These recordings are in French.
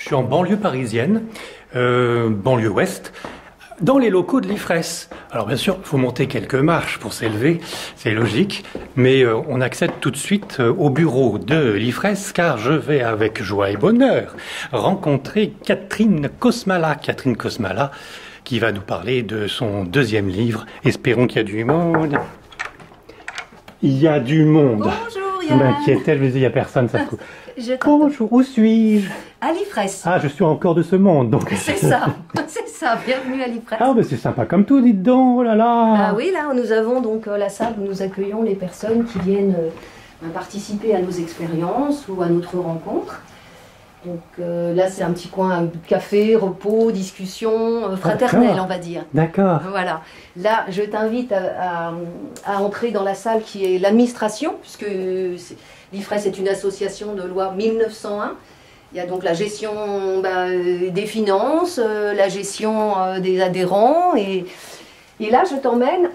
Je suis en banlieue parisienne, banlieue ouest, dans les locaux de l'IFRES. Alors bien sûr, il faut monter quelques marches pour s'élever, c'est logique, mais on accède tout de suite au bureau de l'IFRES car je vais avec joie et bonheur rencontrer Catherine Kosmala. Catherine Kosmala qui va nous parler de son deuxième livre. Espérons qu'il y a du monde. Il y a du monde. Bonjour Je Yann. m'inquiétais, je me disais, il n'y a personne, ça se coupe. Je t'entends. Bonjour, où suis-je? À l'IFRES. Ah, je suis encore de ce monde, donc. C'est ça, c'est ça. Bienvenue à l'IFRES. Ah, mais c'est sympa comme tout, dites donc, oh là là. Ah oui, là, nous avons donc la salle où nous accueillons les personnes qui viennent participer à nos expériences ou à notre rencontre. Donc là, c'est un petit coin café, repos, discussion fraternelle, on va dire. D'accord. Voilà. Là, je t'invite à entrer dans la salle qui est l'administration, puisque l'IFRES est une association de loi 1901. Il y a donc la gestion des finances, la gestion des adhérents. Et là, je t'emmène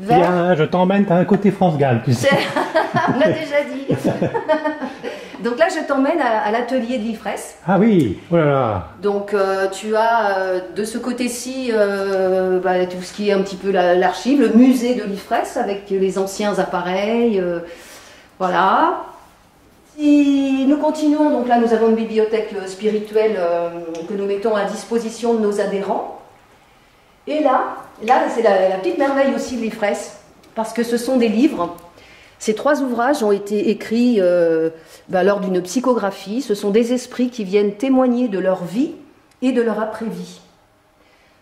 vers... Bien, je t'emmène, t'as un côté France Gall, tu sais. On a déjà dit. Donc là, je t'emmène à l'atelier de l'IFRES. Ah oui, oh là là. Donc tu as de ce côté-ci tout ce qui est un petit peu l'archive, le musée de l'IFRES avec les anciens appareils. Voilà. Si nous continuons, donc là nous avons une bibliothèque spirituelle que nous mettons à disposition de nos adhérents. Et là c'est la petite merveille aussi de l'IFRES, parce que ce sont des livres. Ces 3 ouvrages ont été écrits lors d'une psychographie. Ce sont des esprits qui viennent témoigner de leur vie et de leur après-vie.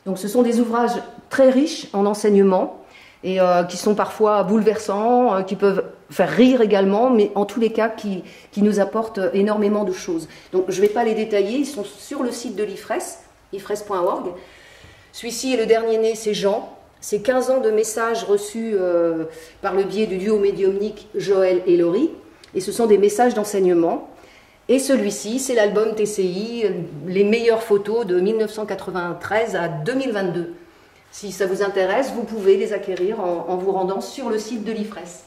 Donc ce sont des ouvrages très riches en enseignements et qui sont parfois bouleversants, qui peuvent faire rire également, mais en tous les cas qui nous apportent énormément de choses. Donc je ne vais pas les détailler, ils sont sur le site de l'IFRES, ifres.org. Celui-ci est le dernier né, c'est Jean. C'est 15 ans de messages reçus par le biais du duo médiumnique Joël et Laurie. Et ce sont des messages d'enseignement. Et celui-ci, c'est l'album TCI, les meilleures photos de 1993 à 2022. Si ça vous intéresse, vous pouvez les acquérir en vous rendant sur le site de l'IFRES.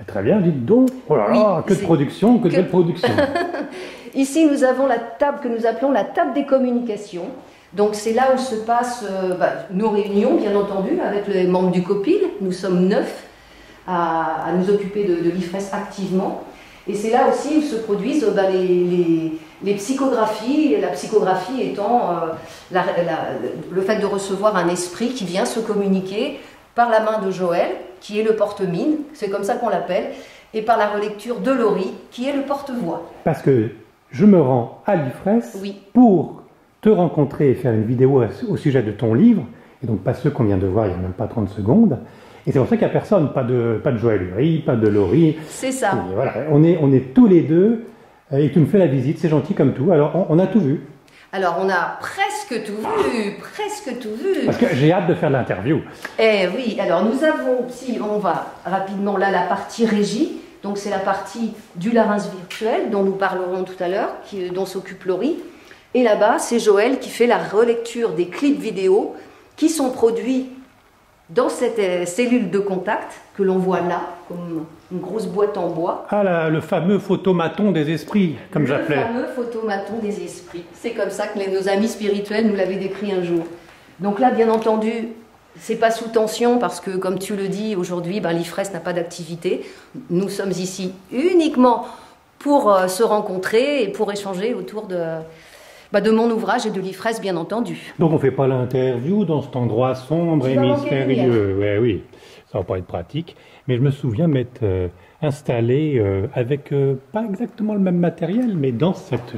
Très bien, dites donc. Oh là là, Oui, que de production, que de belle production. Ici, nous avons la table que nous appelons la table des communications. Donc c'est là où se passent nos réunions, bien entendu, avec les membres du COPIL. Nous sommes 9 à nous occuper de l'IFRES activement. Et c'est là aussi où se produisent les psychographies, la psychographie étant le fait de recevoir un esprit qui vient se communiquer par la main de Joël, qui est le porte-mine, c'est comme ça qu'on l'appelle, et par la relecture de Laurie, qui est le porte-voix. Parce que je me rends à l'IFRES pour te rencontrer et faire une vidéo au sujet de ton livre, et donc pas ceux qu'on vient de voir il n'y a même pas 30 secondes, et c'est pour ça qu'il n'y a personne, pas de Joël Laurie, pas de Laurie. C'est ça. Et voilà, on est tous les deux, et tu me fais la visite, c'est gentil comme tout, alors on a tout vu. Alors on a presque tout vu, presque tout vu. Parce que j'ai hâte de faire l'interview. Eh oui, alors nous avons, si on va rapidement là, la partie régie, donc c'est la partie du Larynx virtuel, dont nous parlerons tout à l'heure, dont s'occupe Laurie. Et là-bas, c'est Joël qui fait la relecture des clips vidéo qui sont produits dans cette cellule de contact que l'on voit là, comme une grosse boîte en bois. Ah là, le fameux photomaton des esprits, comme j'appelais. Le fameux photomaton des esprits. C'est comme ça que nos amis spirituels nous l'avaient décrit un jour. Donc là, bien entendu, c'est pas sous tension parce que, comme tu le dis, aujourd'hui, l'IFRES n'a pas d'activité. Nous sommes ici uniquement pour se rencontrer et pour échanger autour de mon ouvrage et de l'IFRES, bien entendu. Donc on ne fait pas l'interview dans cet endroit sombre et mystérieux. Ouais, oui, ça va pas être pratique. Mais je me souviens m'être installé avec pas exactement le même matériel, mais dans cette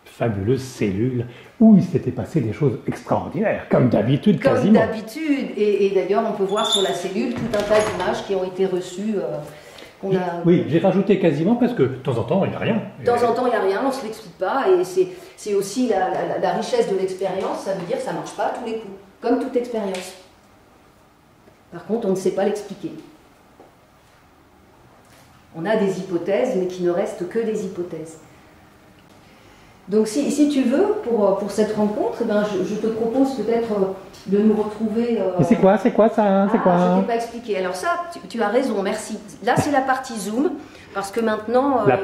fabuleuse cellule où il s'était passé des choses extraordinaires, comme d'habitude quasiment. Comme d'habitude, et d'ailleurs on peut voir sur la cellule tout un tas d'images qui ont été reçues. Oui, j'ai rajouté quasiment parce que de temps en temps, il n'y a rien. De temps en temps, il n'y a rien, on ne se l'explique pas. Et c'est aussi la richesse de l'expérience, ça veut dire que ça ne marche pas à tous les coups, comme toute expérience. Par contre, on ne sait pas l'expliquer. On a des hypothèses, mais qui ne restent que des hypothèses. Donc si tu veux, pour cette rencontre, eh ben, je te propose peut-être de nous retrouver... Et c'est quoi ça? C'est quoi? Je ne t'ai pas expliqué. Alors ça, tu as raison, merci. Là, c'est la partie Zoom, parce que maintenant... La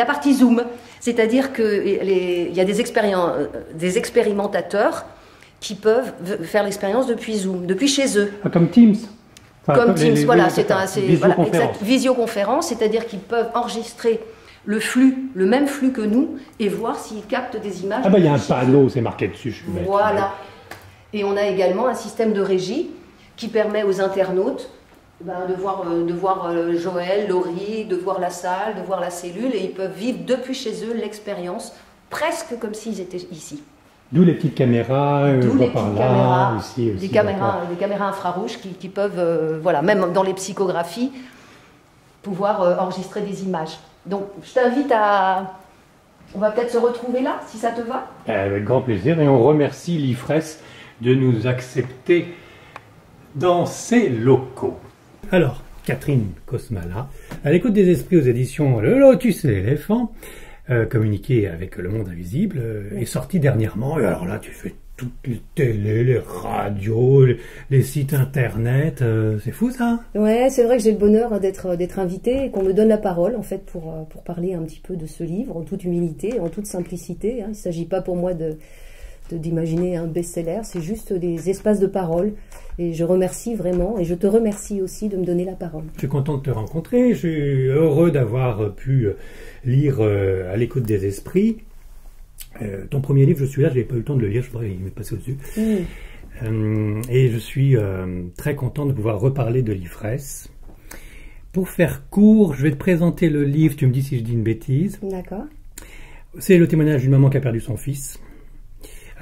partie Zoom. C'est-à-dire qu'il y a des expérimentateurs qui peuvent faire l'expérience depuis Zoom, depuis chez eux. Comme Teams. Comme Teams, voilà, visioconférence, c'est-à-dire qu'ils peuvent enregistrer le même flux que nous, et voir s'ils captent des images. Ah bah il y a un panneau, c'est marqué dessus. Voilà. Et on a également un système de régie qui permet aux internautes de voir Joël, Laurie, de voir la salle, de voir la cellule, et ils peuvent vivre depuis chez eux l'expérience, presque comme s'ils étaient ici. D'où les petites caméras, des caméras infrarouges qui peuvent, voilà, même dans les psychographies, pouvoir enregistrer des images. Donc, je t'invite on va peut-être se retrouver là, si ça te va. Avec grand plaisir, et on remercie l'IFRES de nous accepter dans ses locaux. Alors, Catherine Kosmala, à l'écoute des esprits aux éditions Le Lotus et l'éléphant, communiqué avec le monde invisible, est sorti dernièrement. Et alors là, tu fais toutes les télés, les radios, les sites internet, c'est fou ça? Ouais, c'est vrai que j'ai le bonheur d'être invitée et qu'on me donne la parole en fait pour parler un petit peu de ce livre en toute humilité, en toute simplicité. Hein. Il ne s'agit pas pour moi d'imaginer un best-seller, c'est juste des espaces de parole. Et je remercie vraiment, et je te remercie aussi de me donner la parole. Je suis content de te rencontrer, je suis heureux d'avoir pu lire à l'écoute des esprits. Ton premier livre, je suis là, je n'avais pas eu le temps de le lire, je pourrais y m'être passé au-dessus. Et je suis très content de pouvoir reparler de l'IFRES. Pour faire court, je vais te présenter le livre, tu me dis si je dis une bêtise. D'accord. C'est le témoignage d'une maman qui a perdu son fils.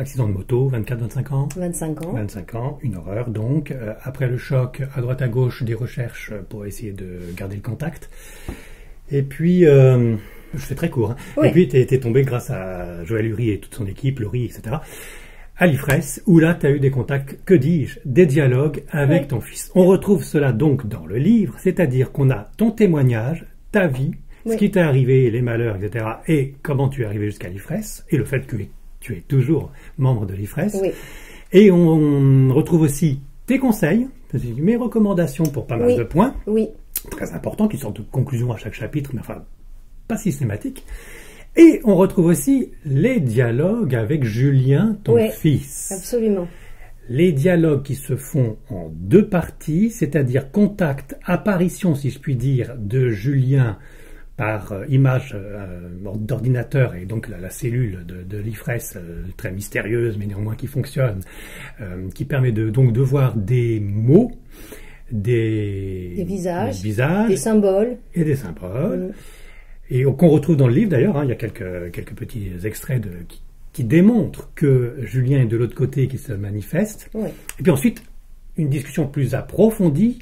Accident de moto, 24-25 ans. 25 ans. 25 ans, une horreur donc. Après le choc, à droite à gauche, des recherches pour essayer de garder le contact. Et puis, je fais très court, hein. Oui. Et puis, tu es tombé grâce à Joël Uri et toute son équipe, Laurie, etc., à l'IFRES, où là, tu as eu des contacts, que dis-je, des dialogues avec ton fils. On retrouve cela donc dans le livre, c'est-à-dire qu'on a ton témoignage, ta vie, ce qui t'est arrivé, les malheurs, etc., et comment tu es arrivé jusqu'à l'IFRES, et le fait que tu es toujours membre de l'IFRES. Oui. Et on retrouve aussi tes conseils, mes recommandations pour pas mal de points. Oui. Très important, qui sortent de conclusions à chaque chapitre, mais enfin, pas systématique. Et on retrouve aussi les dialogues avec Julien, ton fils. Absolument. Les dialogues qui se font en deux parties, c'est-à-dire contact, apparition, si je puis dire, de Julien par image d'ordinateur, et donc la cellule de l'IFRES, très mystérieuse, mais néanmoins qui fonctionne, qui permet donc de voir des mots, des visages, des symboles. Et des symboles. Et qu'on retrouve dans le livre d'ailleurs, hein, il y a quelques petits extraits qui démontrent que Julien est de l'autre côté et qui se manifeste. Et puis ensuite, une discussion plus approfondie,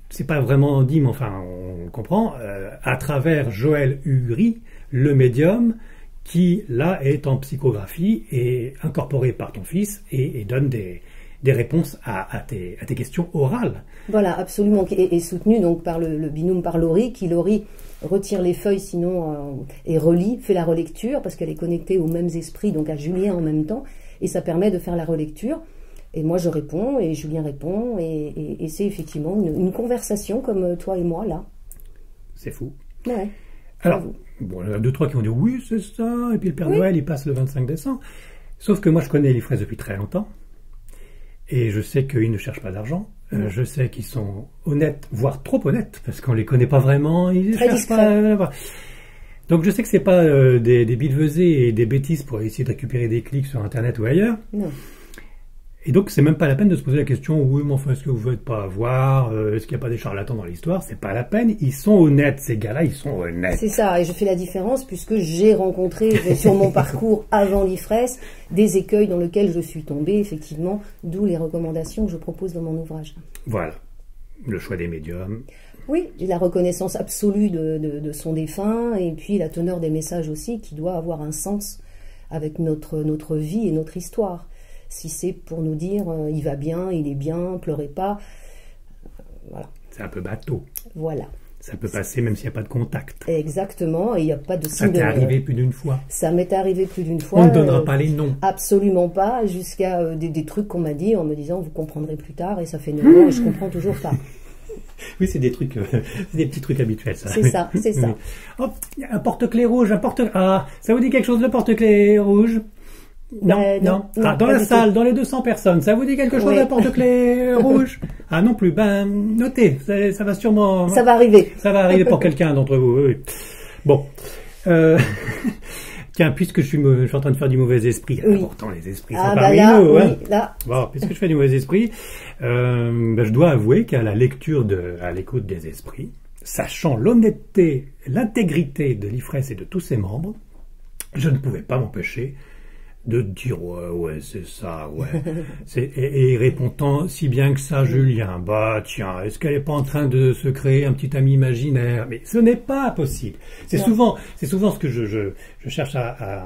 c'est pas vraiment dit, mais enfin on comprend, à travers Joël Uri, le médium, qui là est en psychographie et incorporé par ton fils et donne des réponses à tes questions orales. Voilà, absolument, et soutenu donc par le binôme, par Laurie, qui retire les feuilles sinon et relit, fait la relecture, parce qu'elle est connectée aux mêmes esprits, donc à Julien en même temps, et ça permet de faire la relecture. Et moi je réponds, et Julien répond, et c'est effectivement une conversation comme toi et moi là. C'est fou. Ouais. Alors, bon, il y en a 2-3 qui vont dire oui, c'est ça, et puis le Père Noël il passe le 25 décembre. Sauf que moi je connais l'IFRES depuis très longtemps, et je sais qu'ils ne cherchent pas d'argent. Je sais qu'ils sont honnêtes, voire trop honnêtes, parce qu'on les connaît pas vraiment. Ils très cherchent pas. Donc je sais que c'est pas des billevesées et des bêtises pour essayer de récupérer des clics sur Internet ou ailleurs. Non. Et donc c'est même pas la peine de se poser la question oui, mais enfin est-ce que vous ne faites pas avoir, est-ce qu'il n'y a pas des charlatans dans l'histoire? C'est pas la peine. Ils sont honnêtes, ces gars-là, ils sont honnêtes. C'est ça, et je fais la différence puisque j'ai rencontré sur mon parcours avant l'IFRES des écueils dans lesquels je suis tombée, effectivement, d'où les recommandations que je propose dans mon ouvrage. Voilà, le choix des médiums. Oui, la reconnaissance absolue de son défunt, et puis la teneur des messages aussi, qui doit avoir un sens avec notre vie et notre histoire. Si c'est pour nous dire « il va bien, il est bien, pleurez pas », voilà. C'est un peu bateau. Voilà. Ça peut passer même s'il n'y a pas de contact. Exactement, et il n'y a pas de signe Ça t'est arrivé plus d'une fois? Ça m'est arrivé plus d'une fois. On ne donnera pas les noms. Absolument pas, jusqu'à des trucs qu'on m'a dit en me disant vous comprendrez plus tard, et ça fait 9 ans et je comprends toujours pas. Oui, c'est des trucs, c'est des petits trucs habituels, ça. C'est ça, c'est ça. Hop, un porte-clés rouge, un porte-clés... Ah, ça vous dit quelque chose, le porte-clés rouge? Non, non. Ah, dans la salle, dans les 200 personnes, ça vous dit quelque chose, Oui. un porte-clés rouge? Ah, non plus. Ben, notez, ça va sûrement... Ça va arriver. Ça va arriver pour quelqu'un d'entre vous, oui. Bon. Tiens, puisque je suis en train de faire du mauvais esprit, Oui. pourtant les esprits sont Ah, parmi là, nous, oui, hein. là. Bon, puisque je fais du mauvais esprit, je dois avouer qu'à la lecture à l'écoute des esprits, sachant l'honnêteté, l'intégrité de l'IFRES et de tous ses membres, je ne pouvais pas m'empêcher de dire ouais, c'est ça, ouais. Et répondant si bien que ça, Julien, bah tiens, est-ce qu'elle n'est pas en train de se créer un petit ami imaginaire? Mais ce n'est pas possible. C'est souvent ce que je cherche à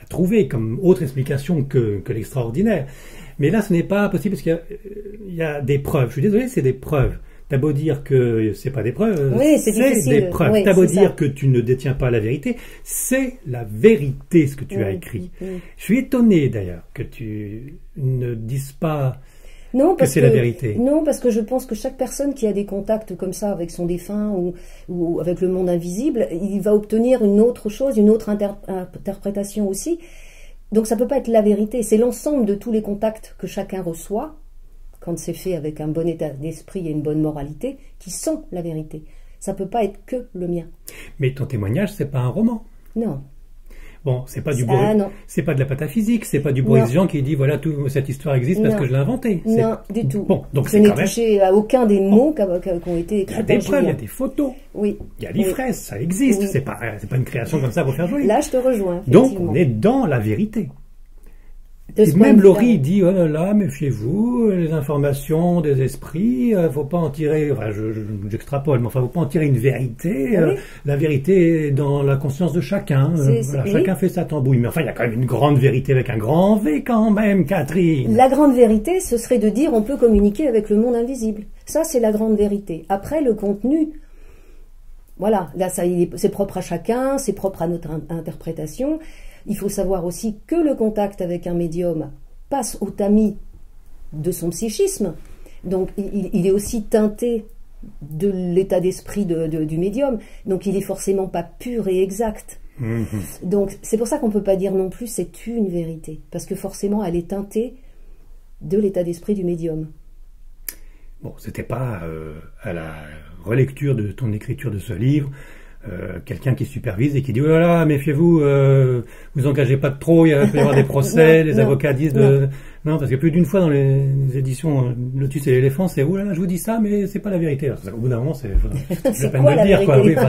trouver comme autre explication que l'extraordinaire. Mais là, ce n'est pas possible parce qu'il y a des preuves. Je suis désolé, c'est des preuves. T'as beau dire que c'est pas des preuves, Oui, c'est difficile. des preuves. Oui, T'as beau c'est dire ça. que tu ne détiens pas la vérité, c'est la vérité ce que tu as écrit. Je suis étonné d'ailleurs que tu ne dises pas Non, que c'est la vérité. Non, parce que je pense que chaque personne qui a des contacts comme ça avec son défunt ou avec le monde invisible, il va obtenir une autre chose, une autre interprétation aussi. Donc ça peut pas être la vérité. C'est l'ensemble de tous les contacts que chacun reçoit, quand c'est fait avec un bon état d'esprit et une bonne moralité, qui sont la vérité. Ça peut pas être que le mien. Mais ton témoignage, c'est pas un roman. Non. Bon, c'est pas du non. c'est pas de la pataphysique, c'est pas du Boris Jean qui dit voilà, cette histoire existe parce Non. que je l'ai inventée. Non, du tout. Bon, donc je c'est n'ai quand même... touché à aucun des mots qui ont été Il y écrits a des par preuves, il y a Julien. des photos. Oui. Il y a l'IFRES, ça existe. Oui. C'est pas une création comme ça pour faire joli. Là, je te rejoins. Donc, effectivement. on est dans la vérité. De Et ce point même de vue-là, Laurie dit, oh là là, méfiez-vous, les informations des esprits, faut pas en tirer, enfin, j'extrapole, mais enfin, faut pas en tirer une vérité. Oui. La vérité est dans la conscience de chacun. Oui. Chacun fait sa tambouille. Mais enfin, il y a quand même une grande vérité avec un grand V quand même, Catherine. La grande vérité, ce serait de dire on peut communiquer avec le monde invisible. Ça, c'est la grande vérité. Après, le contenu, voilà, là, c'est propre à chacun, c'est propre à notre interprétation. Il faut savoir aussi que le contact avec un médium passe au tamis de son psychisme. Donc, il est aussi teinté de l'état d'esprit du médium. Donc, il est forcément pas pur et exact. Donc, c'est pour ça qu'on peut pas dire non plus c'est une vérité. Parce que forcément, elle est teintée de l'état d'esprit du médium. Bon, c'était pas à la relecture de ton écriture de ce livre, quelqu'un qui supervise et qui dit oh là là, méfiez-vous, vous engagez pas de trop, il peut y avoir des procès, les avocats disent non, parce que plus d'une fois dans les éditions Lotus et l'éléphant, c'est oh là là, je vous dis ça, mais c'est pas la vérité. Alors, au bout d'un moment, c'est la peine quoi, de la le dire, quoi. vérité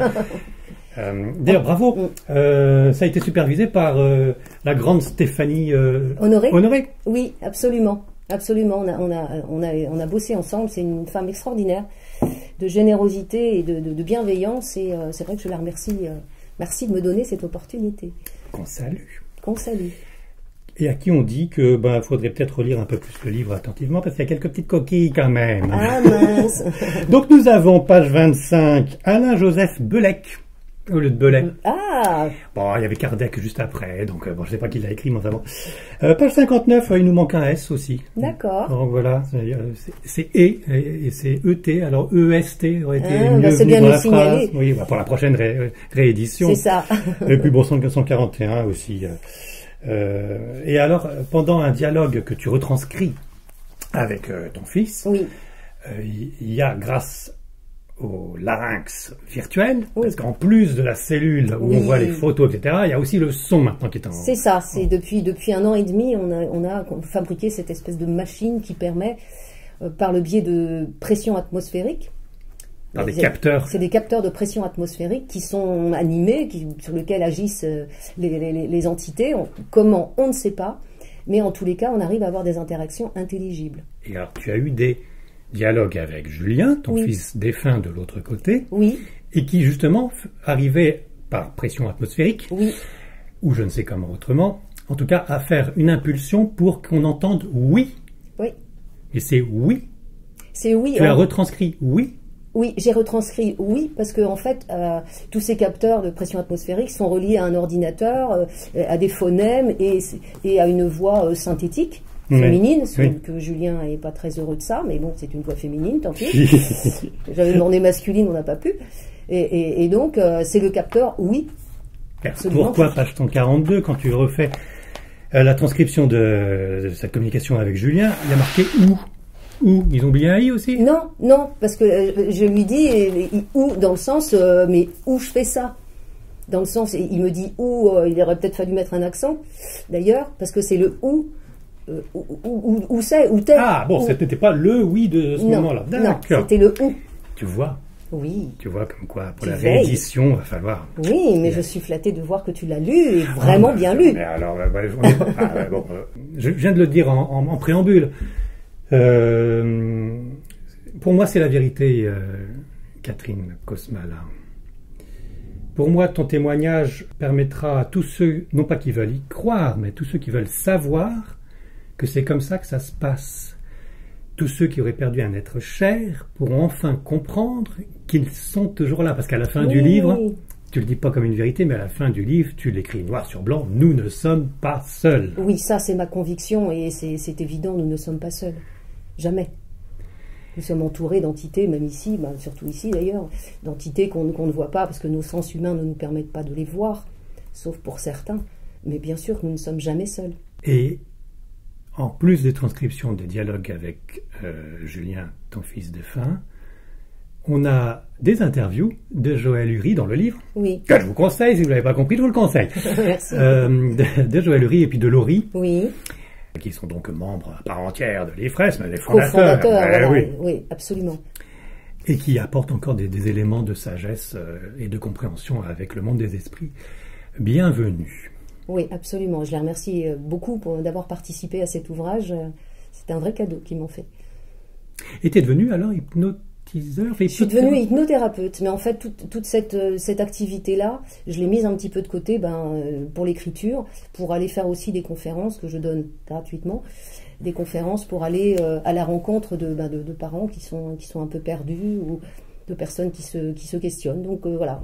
Oui, d'ailleurs, bravo. Ça a été supervisé par la grande Stéphanie Honoré. Oui, absolument. Absolument, on a bossé ensemble, c'est une femme extraordinaire, de générosité et de bienveillance, et c'est vrai que je la remercie, merci de me donner cette opportunité. Qu'on salue. Qu'on salue. Et à qui on dit que faudrait peut-être relire un peu plus le livre attentivement, parce qu'il y a quelques petites coquilles quand même. Ah mince. Donc nous avons, page 25, Alain-Joseph Belec, au lieu de Belec. Ah. Bon, il y avait Kardec juste après, donc je sais pas qui l'a écrit, mais enfin bon. Page 59, il nous manque un S aussi. D'accord. Donc voilà, c'est et c'est ET, alors EST aurait été mieux c'est venu bien dans de la signaler. phrase. Oui, pour la prochaine réédition. C'est ça. Et puis bon, 141 aussi. Et alors, pendant un dialogue que tu retranscris avec ton fils, oui. Il y a, grâce au larynx virtuel, oui. parce qu'en plus de la cellule où on voit les photos, etc., il y a aussi le son maintenant qui est en... C'est ça, c'est depuis 1 an et demi, on a fabriqué cette espèce de machine qui permet, par le biais de pression atmosphérique, par des capteurs. C'est des capteurs de pression atmosphérique qui sont animés, sur lesquels agissent les entités. Comment, on ne sait pas, mais en tous les cas, on arrive à avoir des interactions intelligibles. Et alors, tu as eu des dialogue avec Julien, ton fils défunt de l'autre côté, et qui justement arrivait par pression atmosphérique, ou je ne sais comment autrement, en tout cas à faire une impulsion pour qu'on entende oui. Oui. Et c'est oui. C'est oui. Tu as retranscrit oui. Oui, j'ai retranscrit, oui, parce que en fait, tous ces capteurs de pression atmosphérique sont reliés à un ordinateur, à des phonèmes et à une voix synthétique, féminine, que Julien n'est pas très heureux de ça, mais bon, c'est une voix féminine, tant pis. J'avais demandé masculine, on n'a pas pu. Et donc, c'est le capteur, oui. Pourquoi page 142, quand tu refais la transcription de cette communication avec Julien, il y a marqué « où ». Où? Ils ont oublié un i aussi? Non, parce que je lui dis où dans le sens mais où je fais ça? Dans le sens, il me dit où, il aurait peut-être fallu mettre un accent d'ailleurs, parce que c'est le où c'est, où t'es. Ah bon, c'était pas le oui de ce moment-là. Non, c'était le où. Tu vois? Oui. Tu vois comme quoi, pour la réédition, il va falloir. Oui, mais je suis flattée de voir que tu l'as lu, et vraiment bien lu. Mais alors, je viens de le dire en préambule. Pour moi, c'est la vérité, Catherine Kosmala. Pour moi, ton témoignage permettra à tous ceux, non pas qui veulent y croire, mais tous ceux qui veulent savoir que c'est comme ça que ça se passe. Tous ceux qui auraient perdu un être cher pourront enfin comprendre qu'ils sont toujours là. Parce qu'à la fin du livre, tu le dis pas comme une vérité, mais à la fin du livre, tu l'écris noir sur blanc, nous ne sommes pas seuls. Oui, ça c'est ma conviction et c'est évident, nous ne sommes pas seuls. Jamais. Nous sommes entourés d'entités, même ici, surtout ici d'ailleurs, d'entités qu'on ne voit pas parce que nos sens humains ne nous permettent pas de les voir, sauf pour certains. Mais bien sûr, nous ne sommes jamais seuls. Et en plus des transcriptions des dialogues avec Julien, ton fils défunt, on a des interviews de Joël Uri dans le livre. Oui. Que je vous conseille, si vous ne l'avez pas compris, je vous le conseille. Merci. De Joël Uri et puis de Laurie. Oui. Qui sont donc membres à part entière de l'IFRES, mais les fondateurs. Voilà, oui, absolument. Et qui apportent encore des éléments de sagesse et de compréhension avec le monde des esprits. Bienvenue. Oui, absolument. Je les remercie beaucoup d'avoir participé à cet ouvrage. C'est un vrai cadeau qu'ils m'ont fait. Et tu es devenu alors hypnotiseur? Je suis devenue hypnothérapeute, mais en fait, toute cette activité-là, je l'ai mise un petit peu de côté pour l'écriture, pour aller faire aussi des conférences que je donne gratuitement, des conférences pour aller à la rencontre de parents qui sont un peu perdus ou de personnes qui se questionnent. Donc voilà,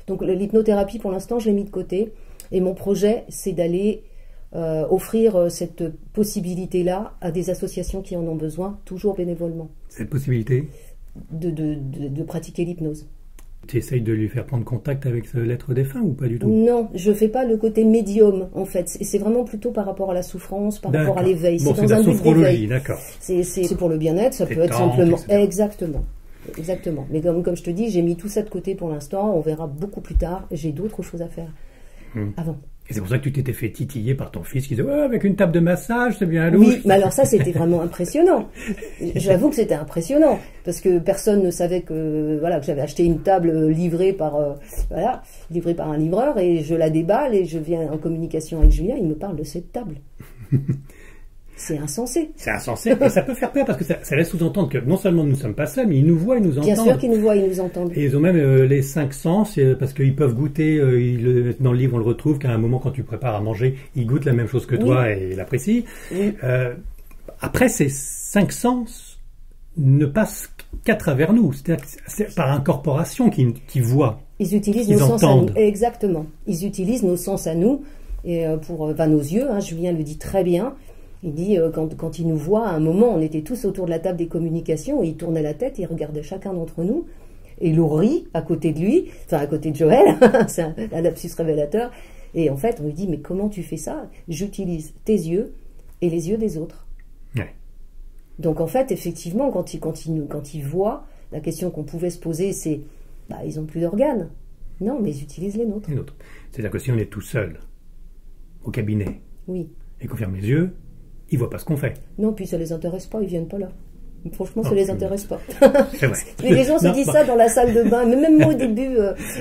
donc l'hypnothérapie pour l'instant, je l'ai mis de côté, et mon projet, c'est d'aller offrir cette possibilité-là à des associations qui en ont besoin, toujours bénévolement. Cette possibilité de pratiquer l'hypnose. Tu essayes de lui faire prendre contact avec ce l'être défunt ou pas du tout? Non, je ne fais pas le côté médium en fait. C'est vraiment plutôt par rapport à la souffrance, par rapport à l'éveil. Bon, c'est dans un but d'éveil. D'accord. C'est pour le bien-être, ça peut être simplement... Exactement. Mais comme je te dis, j'ai mis tout ça de côté pour l'instant. On verra beaucoup plus tard. J'ai d'autres choses à faire avant. Et c'est pour ça que tu t'étais fait titiller par ton fils qui disait avec une table de massage, c'est bien louche. Oui, mais alors ça, c'était vraiment impressionnant. J'avoue que c'était impressionnant parce que personne ne savait que j'avais acheté une table livrée par un livreur et je la déballe et je viens en communication avec Julien, il me parle de cette table. C'est insensé. C'est insensé, et ça peut faire peur parce que ça laisse sous-entendre que non seulement nous ne sommes pas seuls, mais ils nous voient, ils nous entendent. Bien sûr qu'ils nous voient, ils nous entendent. Et ils ont même les 5 sens, parce qu'ils peuvent goûter, dans le livre on le retrouve, qu'à un moment quand tu prépares à manger, ils goûtent la même chose que toi et l'apprécient. Oui. Après, ces 5 sens ne passent qu'à travers nous, c'est-à-dire que c'est par incorporation qu'ils voient. Ils utilisent nos sens à nous. Exactement. Ils utilisent nos sens à nous, et pour nos yeux, Julien le dit très bien. Il dit, quand il nous voit, à un moment, on était tous autour de la table des communications, et il tournait la tête, il regardait chacun d'entre nous, et Laurie, à côté de lui, enfin à côté de Joël, c'est un lapsus révélateur, et en fait, on lui dit, mais comment tu fais ça? J'utilise tes yeux et les yeux des autres. Ouais. Donc en fait, effectivement, quand il voit, la question qu'on pouvait se poser, c'est, ils n'ont plus d'organes. Non, mais ils utilisent les nôtres. Les nôtres. C'est-à-dire que si on est tout seul, au cabinet, oui, et qu'on ferme les yeux, ils ne voient pas ce qu'on fait. Non, puis ça ne les intéresse pas, ils ne viennent pas là. Franchement, ça ne les intéresse pas. C'est vrai. Mais les gens se disent ça dans la salle de bain. Mais même moi, au début,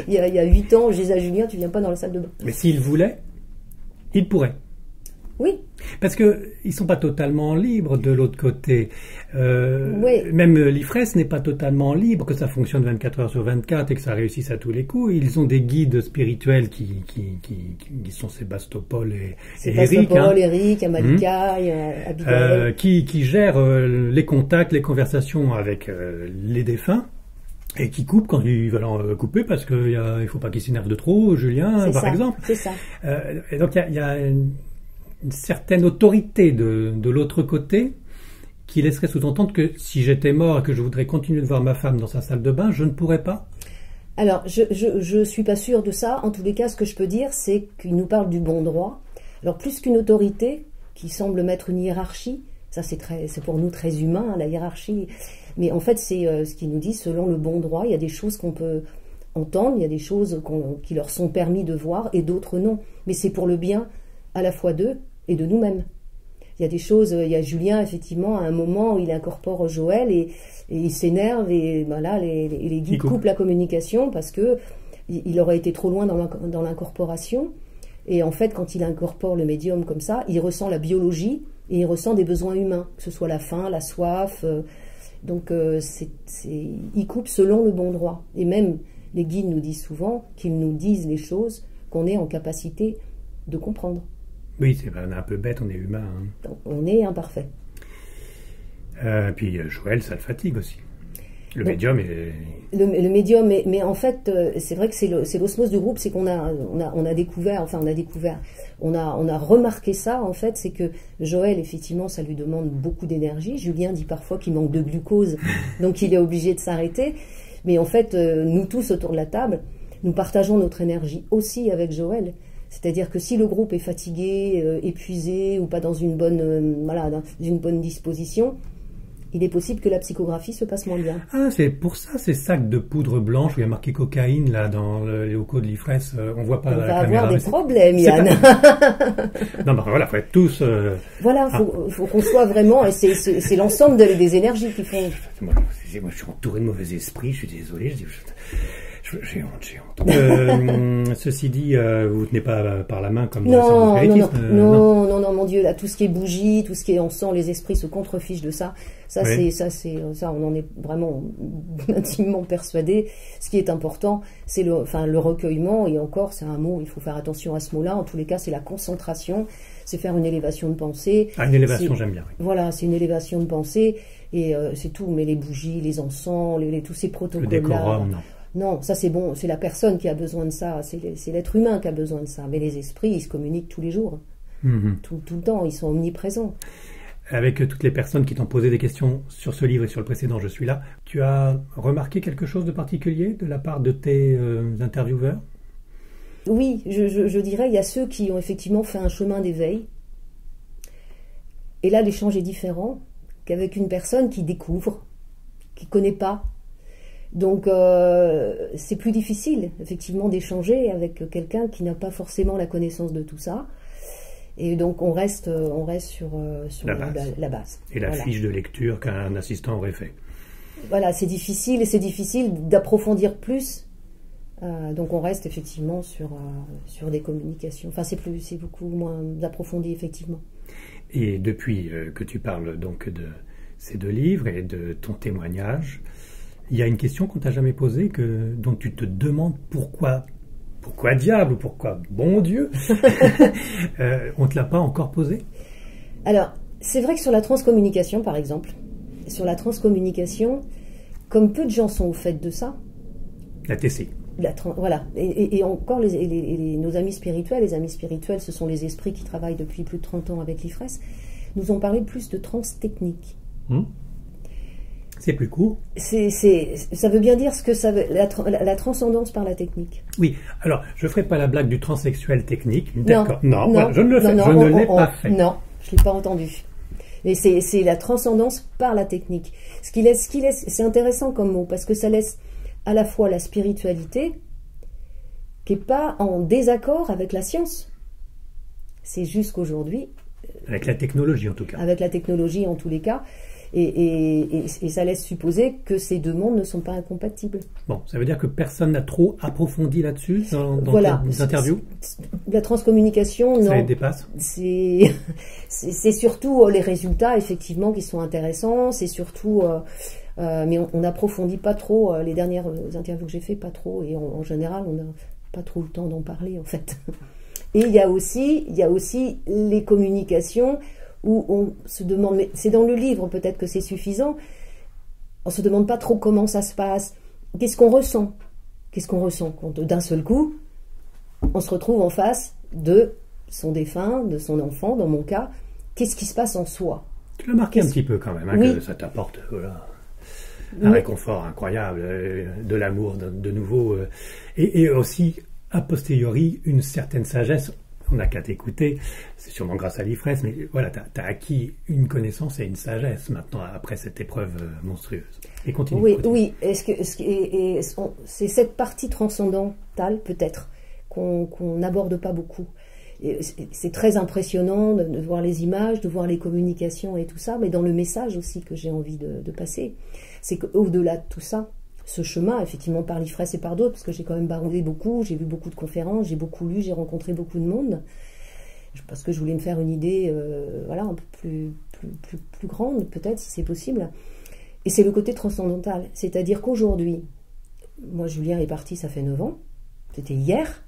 il y a 8 ans, je disais à Julien, tu ne viens pas dans la salle de bain. Mais s'ils voulaient, ils pourraient. Oui. Parce qu'ils ne sont pas totalement libres de l'autre côté. Oui. Même l'IFRES n'est pas totalement libre, que ça fonctionne 24 heures sur 24 et que ça réussisse à tous les coups. Ils ont des guides spirituels qui sont Sébastopol et Eric. Sébastopol, Eric, Amalika, Abigail. Qui gèrent les contacts, les conversations avec les défunts. Et qui coupe quand il va l'en couper parce qu'il ne faut pas qu'il s'énerve de trop, Julien, par exemple. C'est ça. Et donc il y a une certaine autorité de l'autre côté qui laisserait sous-entendre que si j'étais mort et que je voudrais continuer de voir ma femme dans sa salle de bain, je ne pourrais pas. Alors, je suis pas sûre de ça. En tous les cas, ce que je peux dire, c'est qu'il nous parle du bon droit. Alors, plus qu'une autorité qui semble mettre une hiérarchie, ça c'est pour nous très humain, hein, la hiérarchie. Mais en fait, c'est ce qu'il nous dit, selon le bon droit, il y a des choses qu'on peut entendre, il y a des choses qui leur sont permis de voir et d'autres non. Mais c'est pour le bien à la fois d'eux et de nous-mêmes. Il y a des choses, il y a Julien, effectivement, à un moment où il incorpore Joël et il s'énerve et voilà, les guides coupent la communication parce que il aurait été trop loin dans l'incorporation. Et en fait, quand il incorpore le médium comme ça, il ressent la biologie et il ressent des besoins humains, que ce soit la faim, la soif. Donc, il coupe selon le bon droit. Et même, les guides nous disent souvent qu'ils nous disent les choses qu'on est en capacité de comprendre. Oui, on est un peu bête, on est humain. Hein. Donc, on est imparfait. Puis Joël, ça le fatigue aussi. Le médium est... Le médium, mais en fait, c'est vrai que c'est l'osmose du groupe, c'est qu'on a découvert, on a remarqué ça, en fait, c'est que Joël, effectivement, ça lui demande beaucoup d'énergie. Julien dit parfois qu'il manque de glucose, donc il est obligé de s'arrêter. Mais en fait, nous tous autour de la table, nous partageons notre énergie aussi avec Joël. C'est-à-dire que si le groupe est fatigué, épuisé ou pas dans une bonne disposition, il est possible que la psychographie se passe moins bien. Ah, c'est pour ça ces sacs de poudre blanche où il y a marqué cocaïne là dans les locaux de l'IFRES, on voit pas la caméra. On va avoir des problèmes, Yann. Non, ben voilà, faut être tous. Voilà, faut qu'on soit vraiment, et c'est l'ensemble des énergies qui font. Moi, je suis entouré de mauvais esprits. Je suis désolé. J'ai honte. Ceci dit, vous tenez pas par la main comme dans le spiritisme. Non, mon Dieu, là, tout ce qui est bougie, tout ce qui est encens, les esprits se contrefichent de ça. Ça, on en est vraiment intimement persuadé. Ce qui est important, c'est le recueillement, et encore, c'est un mot, il faut faire attention à ce mot-là. En tous les cas, c'est la concentration, c'est faire une élévation de pensée. Ah, une élévation, j'aime bien. Oui. Voilà, c'est une élévation de pensée, et c'est tout. Mais les bougies, les encens, tous ces protocoles-là. Le décorum, non. Non, ça c'est bon, c'est la personne qui a besoin de ça, c'est l'être humain qui a besoin de ça. Mais les esprits, ils se communiquent tous les jours, tout le temps, ils sont omniprésents. Avec toutes les personnes qui t'ont posé des questions sur ce livre et sur le précédent, je suis là, tu as remarqué quelque chose de particulier de la part de tes intervieweurs? Oui, je dirais, il y a ceux qui ont effectivement fait un chemin d'éveil. Et là, l'échange est différent qu'avec une personne qui découvre, qui ne connaît pas. Donc, c'est plus difficile, effectivement, d'échanger avec quelqu'un qui n'a pas forcément la connaissance de tout ça. Et donc, on reste sur la base. Et la fiche de lecture qu'un assistant aurait fait. Voilà, c'est difficile d'approfondir plus. Donc, on reste effectivement sur des communications. Enfin, c'est beaucoup moins approfondi, effectivement. Et depuis que tu parles donc de ces deux livres et de ton témoignage, il y a une question qu'on t'a jamais posée, dont tu te demandes pourquoi diable, ou pourquoi bon Dieu, on ne te l'a pas encore posée? Alors, c'est vrai que sur la transcommunication, par exemple, comme peu de gens sont au fait de ça, la TC. Voilà, et encore nos amis spirituels, ce sont les esprits qui travaillent depuis plus de 30 ans avec l'IFRES, nous ont parlé plus de transtechnique. C'est plus court. Ça veut bien dire ce que ça veut, la transcendance par la technique. Oui, alors je ne ferai pas la blague du transsexuel technique. D'accord. Non, voilà, je ne le fais. Je ne l'ai pas fait. Non, je ne l'ai pas entendu. Mais c'est la transcendance par la technique. Ce qui laisse, c'est intéressant comme mot, parce que ça laisse à la fois la spiritualité, qui n'est pas en désaccord avec la science. C'est juste qu'aujourd'hui... Avec la technologie en tout cas. Avec la technologie en tous les cas. Et ça laisse supposer que ces deux mondes ne sont pas incompatibles. Bon, ça veut dire que personne n'a trop approfondi là-dessus dans tes interviews? La transcommunication, non. Ça les dépasse? C'est surtout les résultats, effectivement, qui sont intéressants. C'est surtout... mais on n'approfondit pas trop. Les dernières interviews que j'ai faites, pas trop. Et en général, on n'a pas trop le temps d'en parler, en fait. Et il y a aussi les communications où on se demande, mais c'est dans le livre peut-être que c'est suffisant, on se demande pas trop comment ça se passe, qu'est-ce qu'on ressent? Qu'est-ce qu'on ressent quand d'un seul coup, on se retrouve en face de son défunt, de son enfant, dans mon cas, qu'est-ce qui se passe en soi? Tu l'as marqué un petit peu quand même, hein, oui. que ça t'apporte un réconfort incroyable, de l'amour de nouveau, et aussi, a posteriori, une certaine sagesse. On n'a qu'à t'écouter, c'est sûrement grâce à l'IFRES, mais voilà, tu as acquis une connaissance et une sagesse maintenant, après cette épreuve monstrueuse. Et continue. Oui, continue. oui. C'est cette partie transcendantale, peut-être, qu'on n'aborde pas beaucoup. C'est très impressionnant de voir les images, de voir les communications et tout ça, mais dans le message aussi que j'ai envie de passer, c'est qu'au-delà de tout ça, ce chemin, effectivement par l'IFRES et par d'autres, parce que j'ai quand même baroudé beaucoup, j'ai vu beaucoup de conférences, j'ai beaucoup lu, j'ai rencontré beaucoup de monde, parce que je voulais me faire une idée voilà, un peu plus grande, peut-être, si c'est possible. Et c'est le côté transcendantal, c'est-à-dire qu'aujourd'hui, moi Julien est parti, ça fait 9 ans, c'était hier,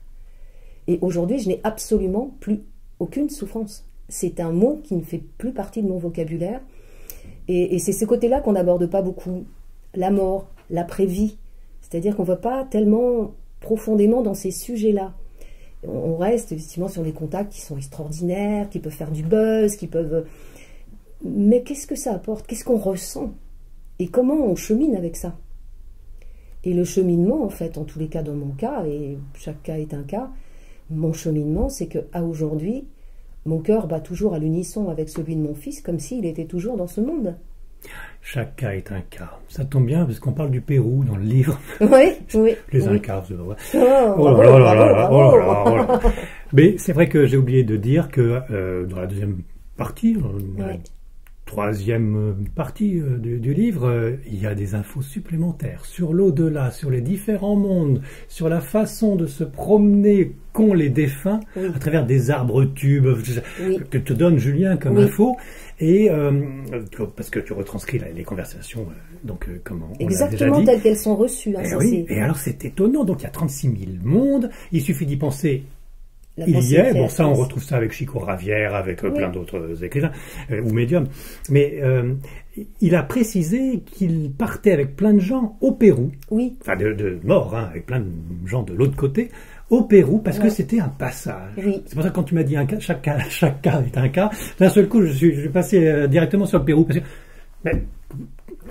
et aujourd'hui je n'ai absolument plus aucune souffrance. C'est un mot qui ne fait plus partie de mon vocabulaire, et c'est ce côté-là qu'on n'aborde pas beaucoup, la mort, l'après-vie, c'est-à-dire qu'on ne va pas tellement profondément dans ces sujets-là. On reste effectivement sur les contacts qui sont extraordinaires, qui peuvent faire du buzz, qui peuvent... Mais qu'est-ce que ça apporte? Qu'est-ce qu'on ressent? Et comment on chemine avec ça? Et le cheminement, en fait, en tous les cas dans mon cas, et chaque cas est un cas, mon cheminement, c'est qu'à aujourd'hui, mon cœur bat toujours à l'unisson avec celui de mon fils, comme s'il était toujours dans ce monde. Chaque cas est un cas. Ça tombe bien parce qu'on parle du Pérou dans le livre. Oui, oui. Les oui. Incas, c'est vrai. Oh là. Mais c'est vrai que j'ai oublié de dire que dans la deuxième partie, la troisième partie du livre, il y a des infos supplémentaires sur l'au-delà, sur les différents mondes, sur la façon de se promener qu'ont les défunts à travers des arbres tubes que te donne Julien comme info. Et parce que tu retranscris les conversations, comme on l'a déjà dit. Exactement telles qu'elles sont reçues. Hein, oui. Et alors c'est étonnant, donc il y a 36 000 mondes, il suffit d'y penser. Il y est, bon ça on retrouve ça avec Chico Ravière, avec plein d'autres écrivains ou médiums, mais il a précisé qu'il partait avec plein de gens au Pérou, enfin de morts, hein, avec plein de gens de l'autre côté, au Pérou, parce que c'était un passage. Oui. C'est pour ça que quand tu m'as dit chaque cas est un cas, d'un seul coup je suis passé directement sur le Pérou, parce que mais,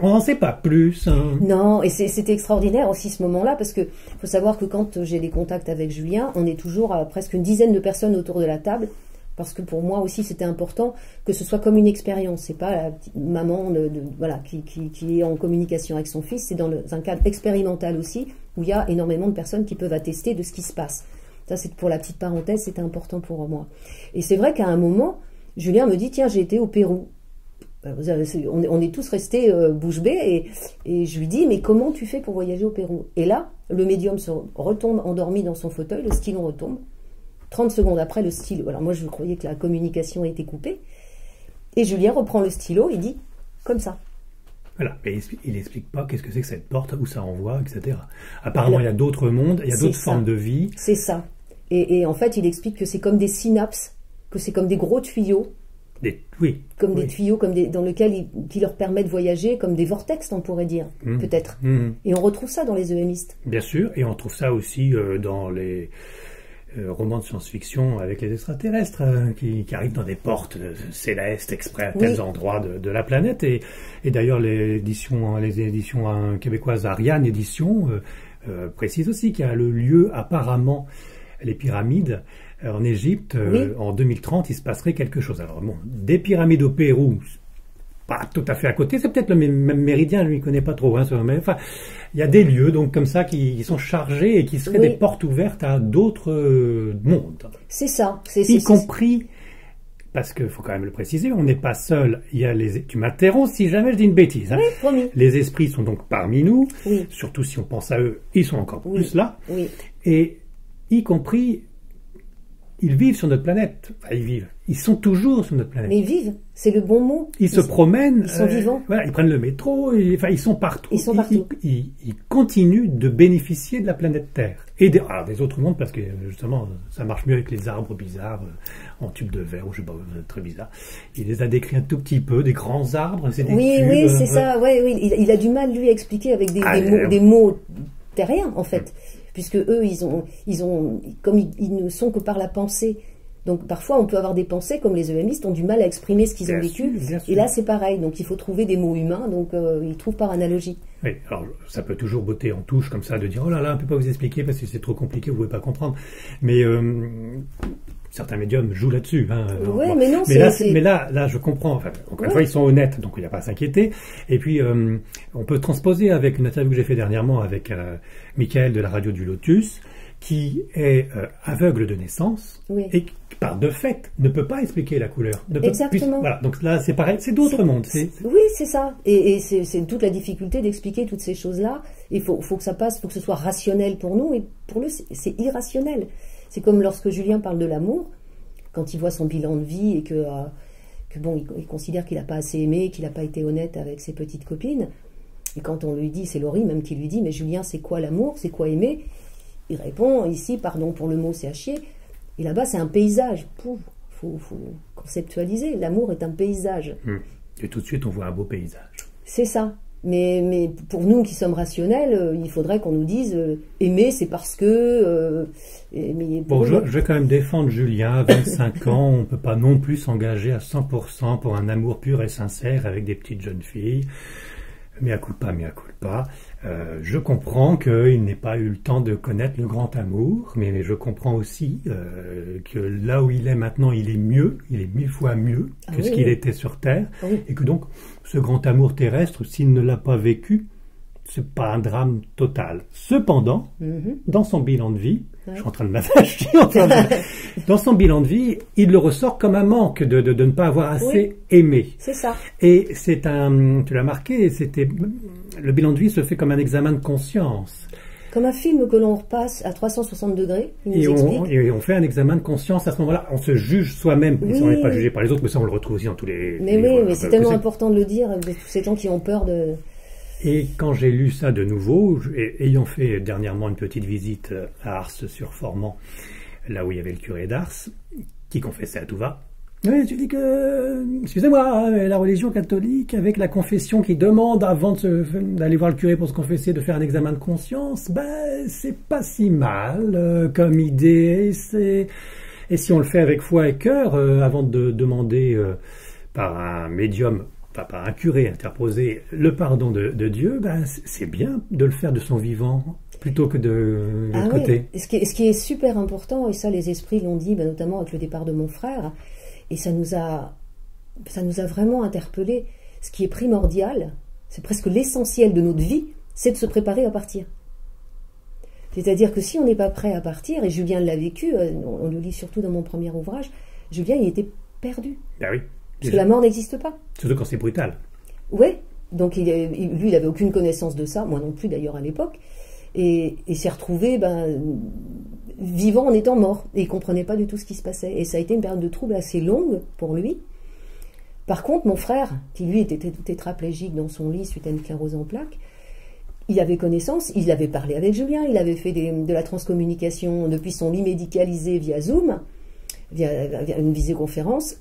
on n'en sait pas plus. Hein. Non, et c'était extraordinaire aussi ce moment-là, parce que faut savoir que quand j'ai des contacts avec Julien, on est toujours à presque une dizaine de personnes autour de la table, parce que pour moi aussi c'était important que ce soit comme une expérience. C'est pas la petite maman voilà, qui est en communication avec son fils, c'est dans un cadre expérimental aussi, où il y a énormément de personnes qui peuvent attester de ce qui se passe. Ça, c'est pour la petite parenthèse, c'était important pour moi. Et c'est vrai qu'à un moment, Julien me dit, tiens, j'ai été au Pérou. On est tous restés bouche bée et je lui dis mais comment tu fais pour voyager au Pérou? Et là le médium se retombe endormi dans son fauteuil, le stylo retombe, 30 secondes après le stylo, alors moi je croyais que la communication était coupée, et Julien reprend le stylo et dit comme ça. Voilà, mais il n'explique pas qu'est-ce que c'est que cette porte, où ça envoie, etc. Apparemment il y a d'autres mondes, il y a d'autres formes de vie. C'est ça, et en fait il explique que c'est comme des synapses, que c'est comme des gros tuyaux. Des tuyaux dans lesquels qui leur permettent de voyager, comme des vortex, on pourrait dire, peut-être. Et on retrouve ça dans les EMistes. Bien sûr, et on trouve ça aussi dans les romans de science-fiction avec les extraterrestres qui arrivent dans des portes célestes exprès à tels endroits de la planète. Et d'ailleurs, les éditions québécoises Ariane Éditions précisent aussi qu'il y a le lieu, apparemment, les pyramides, en Égypte, en 2030, il se passerait quelque chose. Alors bon, des pyramides au Pérou, pas tout à fait à côté, c'est peut-être le même méridien, lui, il ne connaît pas trop. Hein, mais enfin, il y a des lieux donc comme ça qui sont chargés et qui seraient des portes ouvertes à d'autres mondes. C'est ça. Y compris, parce qu'il faut quand même le préciser, on n'est pas seul. Il y a tu m'interromps si jamais je dis une bêtise. Hein. Oui, promis. Les esprits sont donc parmi nous, surtout si on pense à eux, ils sont encore plus là. Oui. Et y compris ils vivent sur notre planète. Enfin, ils vivent. Ils sont toujours sur notre planète. Mais ils vivent, c'est le bon mot. Ils se promènent. Ils sont vivants. Voilà, ils prennent le métro. Enfin, ils sont partout. Ils sont partout. Ils continuent de bénéficier de la planète Terre. Et des autres mondes, parce que justement, ça marche mieux avec les arbres bizarres en tube de verre, ou je sais pas, très bizarre. Il les a décrits un tout petit peu, des grands arbres. C'est des oui, c'est ça. Ouais, oui. Il a du mal, lui, à expliquer avec des mots terriens, en fait. Puisque eux, comme ils ne sont que par la pensée. Donc parfois, on peut avoir des pensées, comme les EMistes ont du mal à exprimer ce qu'ils ont vécu. Et là, c'est pareil. Donc il faut trouver des mots humains. Donc ils trouvent par analogie. Oui, alors ça peut toujours botter en touche comme ça, de dire oh là là, on ne peut pas vous expliquer parce que c'est trop compliqué, vous ne pouvez pas comprendre. Mais certains médiums jouent là-dessus. Hein. Oui, mais non, mais là, je comprends. Enfin, encore une fois, ils sont honnêtes, donc il n'y a pas à s'inquiéter. Et puis, on peut transposer avec une interview que j'ai fait dernièrement avec Michael de la radio du Lotus, qui est aveugle de naissance et qui, par de fait, ne peut pas expliquer la couleur. Exactement. Voilà, donc là, c'est pareil, c'est d'autres mondes. Oui, c'est ça. Et c'est toute la difficulté d'expliquer toutes ces choses-là. Il faut que ça passe, il faut que ce soit rationnel pour nous, et pour lui, c'est irrationnel. C'est comme lorsque Julien parle de l'amour, quand il voit son bilan de vie et que bon, il considère qu'il n'a pas assez aimé, qu'il n'a pas été honnête avec ses petites copines. Et quand on lui dit, c'est Laurie même qui lui dit, mais Julien, c'est quoi l'amour, c'est quoi aimer? Il répond, ici, pardon pour le mot, c'est à chier. Et là-bas, c'est un paysage. Faut conceptualiser. L'amour est un paysage. Et tout de suite, on voit un beau paysage. C'est ça. Mais pour nous qui sommes rationnels, il faudrait qu'on nous dise aimer, c'est parce que... bon, je vais quand même défendre Julien. À 25 ans, on ne peut pas non plus s'engager à 100% pour un amour pur et sincère avec des petites jeunes filles. Mea culpa. Je comprends qu'il n'ait pas eu le temps de connaître le grand amour, mais je comprends aussi que là où il est maintenant, il est mieux, il est 1000 fois mieux que ce qu'il était sur Terre, et que donc ce grand amour terrestre, s'il ne l'a pas vécu, c'est pas un drame total. Cependant, dans son bilan de vie, je suis en train de m'attacher, dans son bilan de vie, il le ressort comme un manque de ne pas avoir assez aimé. C'est ça. Et tu l'as marqué, le bilan de vie se fait comme un examen de conscience. Comme un film que l'on repasse à 360 degrés, et on fait un examen de conscience à ce moment-là. On se juge soi-même, et on n'est pas jugé par les autres, mais ça on le retrouve aussi dans tous les livres. Mais c'est tellement important de le dire, de tous ces gens qui ont peur de... Et quand j'ai lu ça de nouveau, ayant fait dernièrement une petite visite à Ars-sur-Formant, là où il y avait le curé d'Ars, qui confessait à tout va, oui, tu dis que, excusez-moi, la religion catholique, avec la confession qui demande, avant d'aller voir le curé pour se confesser, de faire un examen de conscience, c'est pas si mal comme idée. Et si on le fait avec foi et cœur, avant de demander par un médium, par un curé interposé, le pardon de Dieu, c'est bien de le faire de son vivant, plutôt que de l'autre côté. Ce qui est super important, et ça les esprits l'ont dit, notamment avec le départ de mon frère, et ça nous a vraiment interpellés. Ce qui est primordial, c'est presque l'essentiel de notre vie, c'est de se préparer à partir. C'est-à-dire que si on n'est pas prêt à partir, et Julien l'a vécu, on le lit surtout dans mon premier ouvrage, Julien, il était perdu. Ah oui. Parce que la mort n'existe pas. Surtout quand c'est brutal. Oui, donc lui, il n'avait aucune connaissance de ça, moi non plus d'ailleurs à l'époque, et s'est retrouvé vivant en étant mort, et il ne comprenait pas du tout ce qui se passait. Et ça a été une période de trouble assez longue pour lui. Par contre, mon frère, qui lui était tétraplégique dans son lit suite à une sclérose en plaques, il avait connaissance, il avait parlé avec Julien, il avait fait de la transcommunication depuis son lit médicalisé via Zoom, via une visioconférence.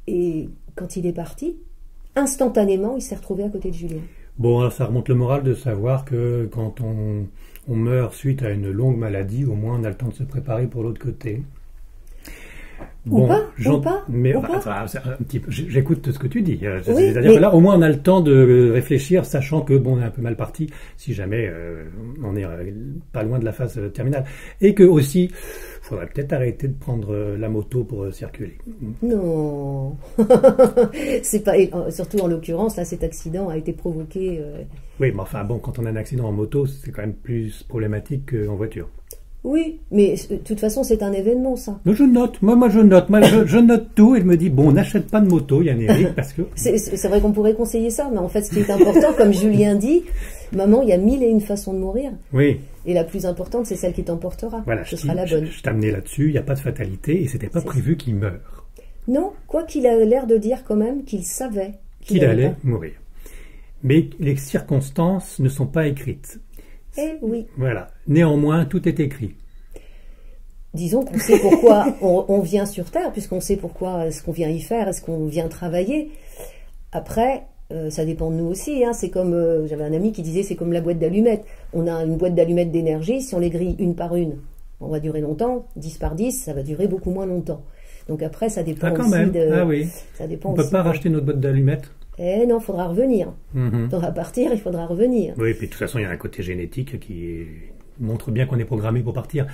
Et quand il est parti, instantanément, il s'est retrouvé à côté de Julien. Bon, alors ça remonte le moral de savoir que quand on meurt suite à une longue maladie, au moins on a le temps de se préparer pour l'autre côté. Ou pas. Mais enfin, j'écoute ce que tu dis. C'est-à-dire que là, au moins, on a le temps de réfléchir, sachant que on est un peu mal parti, si jamais on n'est pas loin de la phase terminale, et que aussi, il faudrait peut-être arrêter de prendre la moto pour circuler. Non, c'est pas. Surtout en l'occurrence, là, cet accident a été provoqué. Oui, mais enfin bon, quand on a un accident en moto, c'est quand même plus problématique qu'en voiture. Oui, mais de toute façon, c'est un événement, ça. Je note, moi je note, je note tout et je me dis, bon, n'achète pas de moto, Yann Eric, parce que... C'est vrai qu'on pourrait conseiller ça, mais en fait, ce qui est important, comme Julien dit, maman, il y a 1001 façons de mourir. Oui. Et la plus importante, c'est celle qui t'emportera. Voilà, ce sera la bonne. Je t'amenais là-dessus, il n'y a pas de fatalité et c'était pas prévu qu'il meure. Non, quoi qu'il a l'air de dire quand même qu'il savait qu'il allait mourir. Mais les circonstances ne sont pas écrites. Eh oui. Voilà. Néanmoins, tout est écrit. Disons qu'on sait pourquoi on vient sur Terre, puisqu'on sait pourquoi est-ce qu'on vient y faire, est-ce qu'on vient travailler. Après, ça dépend de nous aussi. Hein. C'est comme, j'avais un ami qui disait, c'est comme la boîte d'allumettes. On a une boîte d'allumettes d'énergie, si on les grille une par une, on va durer longtemps. 10 par 10, ça va durer beaucoup moins longtemps. Donc après, ça dépend quand aussi même. de... Ah oui. Ça dépend on ne peut pas racheter notre boîte d'allumettes. Eh non, il faudra revenir. Il faudra partir, il faudra revenir. Oui, puis de toute façon, il y a un côté génétique qui montre bien qu'on est programmé pour partir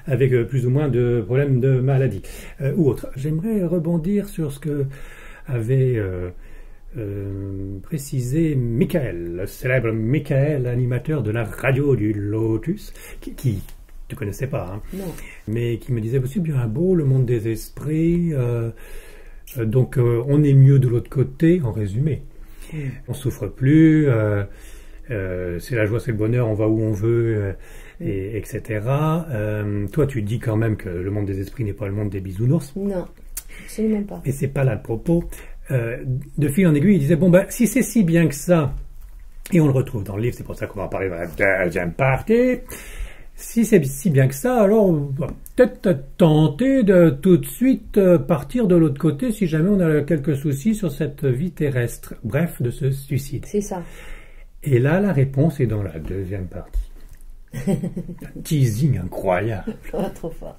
avec plus ou moins de problèmes de maladie ou autre. J'aimerais rebondir sur ce que avait précisé Michael, le célèbre Michael, animateur de la radio du Lotus, qui tu connaissais pas, hein, non. Mais qui me disait aussi bien beau le monde des esprits. Donc on est mieux de l'autre côté, en résumé. On souffre plus, c'est la joie, c'est le bonheur, on va où on veut, etc. Toi, tu dis quand même que le monde des esprits n'est pas le monde des bisounours. Non, absolument pas. Et c'est pas là le propos. De fil en aiguille, il disait, bon, ben, si c'est si bien que ça, et on le retrouve dans le livre, c'est pour ça qu'on va en parler dans la deuxième partie. Si c'est si bien que ça, alors on va peut-être tenter de tout de suite partir de l'autre côté si jamais on a quelques soucis sur cette vie terrestre. Bref, de se suicider. C'est ça. Et là, la réponse est dans la deuxième partie. Un teasing incroyable. Trop fort.